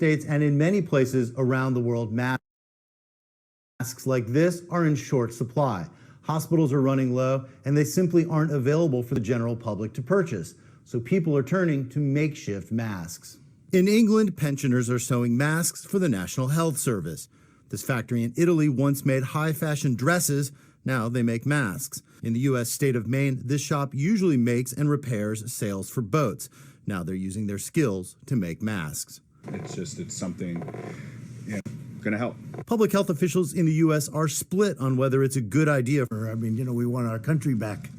States and in many places around the world, masks like this are in short supply. Hospitals are running low, and they simply aren't available for the general public to purchase. So people are turning to makeshift masks. In England, pensioners are sewing masks for the National Health Service. This factory in Italy once made high-fashion dresses. Now they make masks. In the U.S. state of Maine, this shop usually makes and repairs sails for boats. Now they're using their skills to make masks. It's something, going to help. Public health officials in the U.S. are split on whether it's a good idea. We want our country back.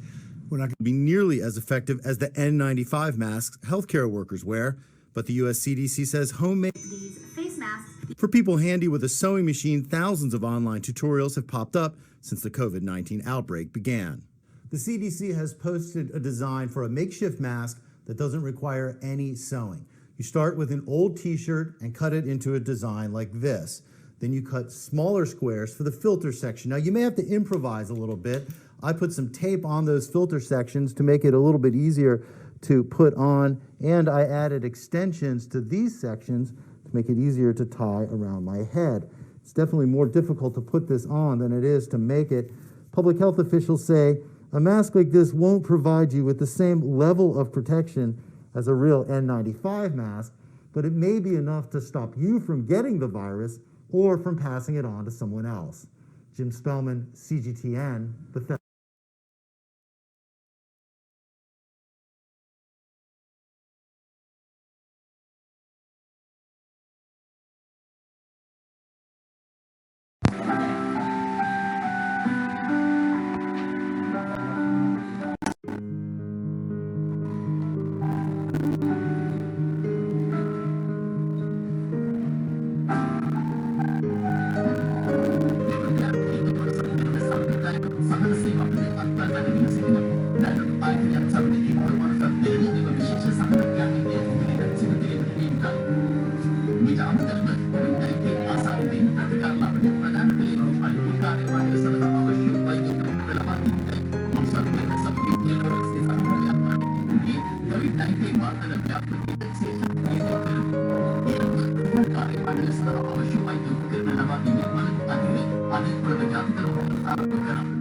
We're not going to be nearly as effective as the N95 masks healthcare workers wear, but the U.S. CDC says homemade face masks. For people handy with a sewing machine, thousands of online tutorials have popped up since the COVID-19 outbreak began. The CDC has posted a design for a makeshift mask that doesn't require any sewing. You start with an old t-shirt and cut it into a design like this. Then you cut smaller squares for the filter section. Now you may have to improvise a little bit. I put some tape on those filter sections to make it a little bit easier to put on, and I added extensions to these sections to make it easier to tie around my head. It's definitely more difficult to put this on than it is to make it. Public health officials say a mask like this won't provide you with the same level of protection as a real N95 mask, but it may be enough to stop you from getting the virus or from passing it on to someone else. Jim Spellman, CGTN, Bethesda. Ada